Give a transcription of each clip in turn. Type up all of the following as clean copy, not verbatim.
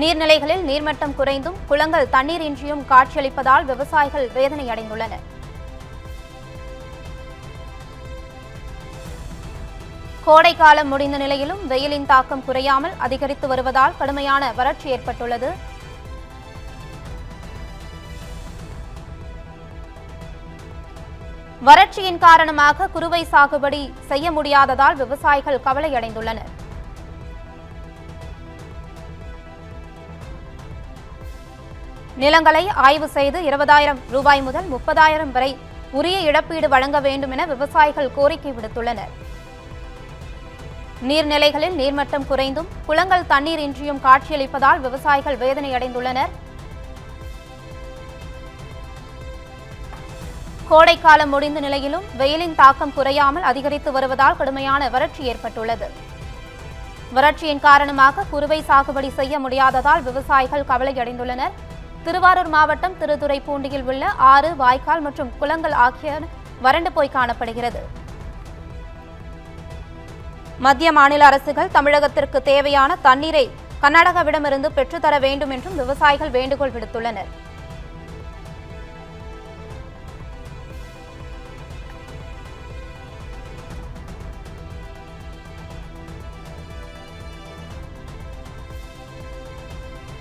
நீர்நிலைகளில் நீர்மட்டம் குறைந்தும் குளங்கள் தண்ணீர் இன்றியும் காட்சியளிப்பதால் விவசாயிகள் வேதனை அடைந்துள்ளனர். கோடை காலம் முடிந்த நிலையிலும் வெயிலின் தாக்கம் குறையாமல் அதிகரித்து வருவதால் கடுமையான வறட்சி ஏற்பட்டுள்ளது. வறட்சியின் காரணமாக குறுவை சாகுபடி செய்ய முடியாததால் விவசாயிகள் கவலையடைந்துள்ளனர். நிலங்களை ஆய்வு செய்து 20,000 ரூபாய் முதல் 30,000 வரை உரிய இழப்பீடு வழங்க வேண்டும் என விவசாயிகள் கோரிக்கை விடுத்துள்ளனர். நீர்நிலைகளில் நீர்மட்டம் குறைந்தும் குளங்கள் தண்ணீர் இன்றியும் காட்சியளிப்பதால் விவசாயிகள் வேதனை அடைந்துள்ளனர். கோடைக்காலம் முடிந்த நிலையிலும் வெயிலின் தாக்கம் குறையாமல் அதிகரித்து வருவதால் கடுமையான வறட்சி ஏற்பட்டுள்ளது. வறட்சியின் காரணமாக குறுவை சாகுபடி செய்ய முடியாததால் விவசாயிகள் கவலையடைந்துள்ளனர். திருவாரூர் மாவட்டம் திருத்துறைப்பூண்டியில் உள்ள ஆறு, வாய்க்கால் மற்றும் குளங்கள் ஆகியன வறண்டு போய் காணப்படுகிறது. மத்திய மாநில அரசுகள் தமிழகத்திற்கு தேவையான தண்ணீரை கர்நாடகாவிடமிருந்து பெற்றுத்தர வேண்டும் என்றும் விவசாயிகள் வேண்டுகோள் விடுத்துள்ளனர்.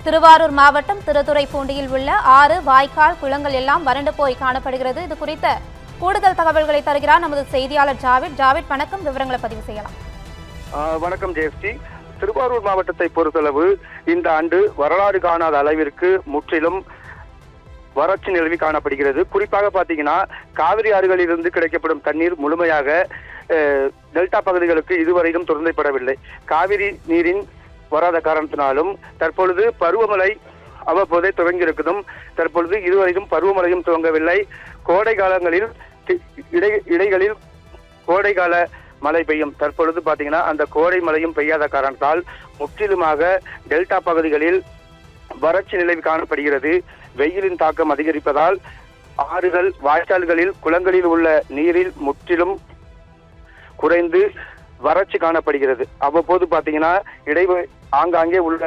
திருவாரூர் மாவட்டம் திருத்துறைப்பூண்டியில் உள்ள ஆறு, வாய்க்கால், குளங்கள் எல்லாம் வறண்டு போய் காணப்படுகிறது. இது குறித்த கூடுதல் தகவல்களை தருகிறார் நமது செய்தியாளர் ஜாவித். ஜாவித், வணக்கம். விவரங்களை பதிவு செய்யலாம். வணக்கம் ஜெயஸ்ரீ. திருவாரூர் மாவட்டத்தை பொறுத்தளவு இந்த ஆண்டு வரலாறு காணாத அளவிற்கு முற்றிலும் வறட்சி நிலவி காணப்படுகிறது. குறிப்பாக பார்த்தீங்கன்னா காவிரி ஆறுகளிலிருந்து கிடைக்கப்படும் தண்ணீர் முழுமையாக டெல்டா பகுதிகளுக்கு இதுவரையிலும் திறந்துவிடவில்லை. காவிரி நீரின் வராத காரணத்தினாலும் தற்பொழுது பருவமழை அவ்வப்போதே துவங்கியிருக்கிறதும் தற்பொழுது இதுவரையிலும் பருவமழையும் துவங்கவில்லை. கோடை காலங்களில் இடைகளில் கோடை கால மழை பெய்யும். தற்பொழுது பார்த்தீங்கன்னா அந்த கோடை மழையும் பெய்யாத காரணத்தால் முற்றிலுமாக டெல்டா பகுதிகளில் வறட்சி நிலவி காணப்படுகிறது. வெயிலின் தாக்கம் அதிகரிப்பதால் ஆறுகள், வாய்க்கால்களில், குளங்களில் உள்ள நீரில் முற்றிலும் குறைந்து வறட்சி காணப்படுகிறது. அவ்வப்போது பார்த்தீங்கன்னா ஆங்காங்கே உள்ள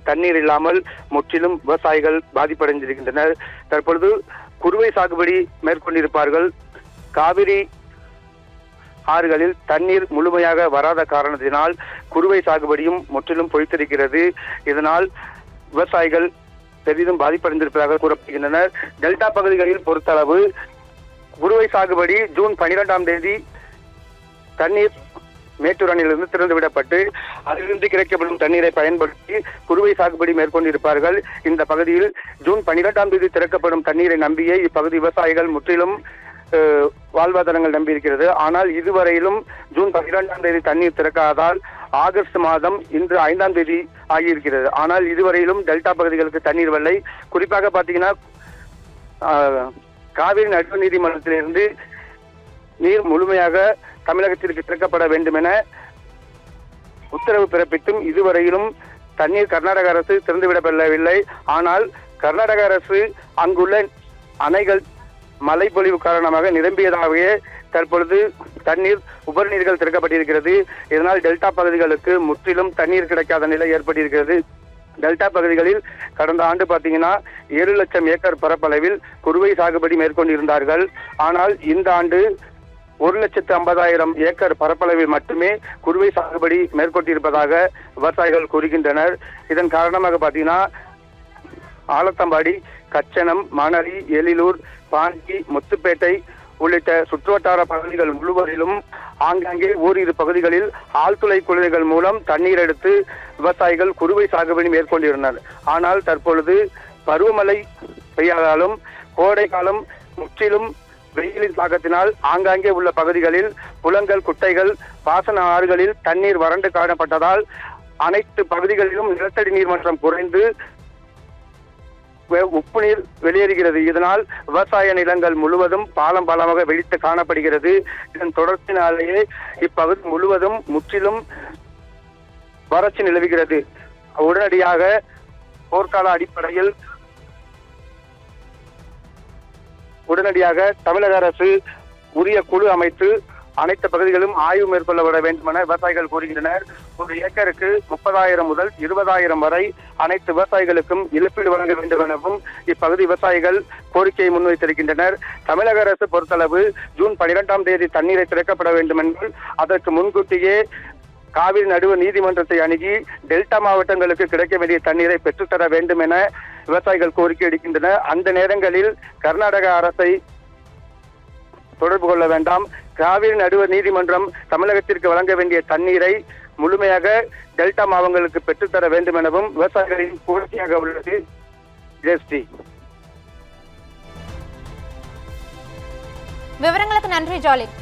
தண்ணீர் இல்லாமல் முற்றிலும் விவசாயிகள் பாதிப்படைந்திருக்கின்றனர். தற்பொழுது குறுவை சாகுபடி மேற்கொண்டிருப்பார்கள். காவிரி ஆறுகளில் தண்ணீர் முழுமையாக வராத காரணத்தினால் குறுவை சாகுபடியும் முற்றிலும் பொய்த்திருக்கிறது. இதனால் விவசாயிகள் பெரிதும் பாதிப்படைந்திருப்பதாக கூறப்படுகின்றனர். டெல்டா பகுதிகளில் பொறுத்தளவு குறுவை சாகுபடி ஜூன் 12ஆம் தேதி தண்ணீர் மேட்டூர் அணையிலிருந்து திறந்துவிடப்பட்டு அதிலிருந்து கிடைக்கப்படும் தண்ணீரை பயன்படுத்தி குறுவை சாகுபடி மேற்கொண்டிருப்பார்கள். இந்த பகுதியில் ஜூன் 12ஆம் தேதி திறக்கப்படும் தண்ணீரை நம்பியே இப்பகுதி விவசாயிகள் முற்றிலும் வாழ்வாதாரங்கள் நம்பியிருக்கிறது. ஆனால் இதுவரையிலும் ஜூன் 12ஆம் தேதி தண்ணீர் திறக்காததால் ஆகஸ்ட் மாதம் இன்று 5ஆம் தேதி ஆகியிருக்கிறது. ஆனால் இதுவரையிலும் டெல்டா பகுதிகளுக்கு தண்ணீர் வரலை. குறிப்பாக பார்த்தீங்கன்னா காவிரி நடுவர் நீதிமன்றத்திலிருந்து நீர் முழுமையாக தமிழகத்திற்கு திறக்கப்பட வேண்டும் என உத்தரவு பிறப்பித்தும் இதுவரையிலும் தண்ணீர் கர்நாடக அரசு திறந்துவிடப்படவில்லை. ஆனால் கர்நாடக அரசு அங்குள்ள அணைகள் மழை பொழிவு காரணமாக நிரம்பியதாகவே தற்பொழுது தண்ணீர் உபரிநீர்கள் திறக்கப்பட்டிருக்கிறது. இதனால் டெல்டா பகுதிகளுக்கு முற்றிலும் தண்ணீர் கிடைக்காத நிலை ஏற்பட்டிருக்கிறது. டெல்டா பகுதிகளில் கடந்த ஆண்டு பார்த்தீங்கன்னா 7 லட்சம் ஏக்கர் பரப்பளவில் குறுவை சாகுபடி மேற்கொண்டிருந்தார்கள். ஆனால் இந்த ஆண்டு 1,50,000 ஏக்கர் பரப்பளவில் மட்டுமே குறுவை சாகுபடி மேற்கொண்டிருப்பதாக விவசாயிகள் கூறுகின்றனர். இதன் காரணமாக பார்த்தீங்கன்னா ஆலத்தம்பாடி, கச்சனம், மணலி, எழிலூர், பாண்டி, முத்துப்பேட்டை உள்ளிட்ட சுற்றுவட்டார பகுதிகள் முழுவதிலும் ஆங்காங்கே ஓரிரு பகுதிகளில் ஆழ்துளை குழாய்கள் மூலம் தண்ணீர் எடுத்து விவசாயிகள் குறுவை சாகுபடி மேற்கொண்டிருந்தனர். ஆனால் தற்பொழுது பருவமழை பெய்யாதாலும் கோடை காலம் முற்றிலும் வெயிலின் தாக்கத்தினால் ஆங்காங்கே உள்ள பகுதிகளில் குளங்கள், குட்டைகள், பாசன ஆறுகளில் தண்ணீர் வறண்டு காணப்பட்டதால் அனைத்து பகுதிகளிலும் நிலத்தடி நீர்மட்டம் குறைந்து உப்பு நீர் வெளியேறுகிறது. இதனால் விவசாய நிலங்கள் முழுவதும் பாலமாக வெடித்து காணப்படுகிறது. இதன் தொடர்ச்சினாலேயே இப்பகுதி முழுவதும் முற்றிலும் வறட்சி நிலவுகிறது. உடனடியாக போர்க்கால அடிப்படையில் தமிழக அரசு உரிய குழு அமைத்து அனைத்து பகுதிகளும் ஆய்வு மேற்கொள்ளப்பட வேண்டும் என விவசாயிகள் கூறுகின்றனர். ஒரு ஏக்கருக்கு 30,000 முதல் 20,000 வரை அனைத்து விவசாயிகளுக்கும் இழப்பீடு வழங்க வேண்டும் எனவும் இப்பகுதி விவசாயிகள் கோரிக்கையை முன்வைத்திருக்கின்றனர். தமிழக அரசு பொறுத்தளவு ஜூன் 12ஆம் தேதி தண்ணீரை திறக்கப்பட வேண்டும் என்று அதற்கு முன்கூட்டியே காவிரி நடுவர் நீதிமன்றத்தை அணுகி டெல்டா மாவட்டங்களுக்கு கிடைக்க வேண்டிய தண்ணீரை பெற்றுத்தர வேண்டும் என விவசாயிகள் கோரிக்கை அளிக்கின்றனர். அந்த நேரங்களில் கர்நாடக அரசை தொடர்பு கொள்ள வேண்டாம், காவிரி நடுவர் நீதிமன்றம் தமிழகத்திற்கு வழங்க வேண்டிய தண்ணீரை முழுமையாக டெல்டா மாவட்டங்களுக்கு பெற்றுத்தர வேண்டும் எனவும் விவசாயிகளின் கோரிக்கையாக உள்ளது. ஜெயஸ்ரீ, விவரங்களுக்கு நன்றி ஜாலித்.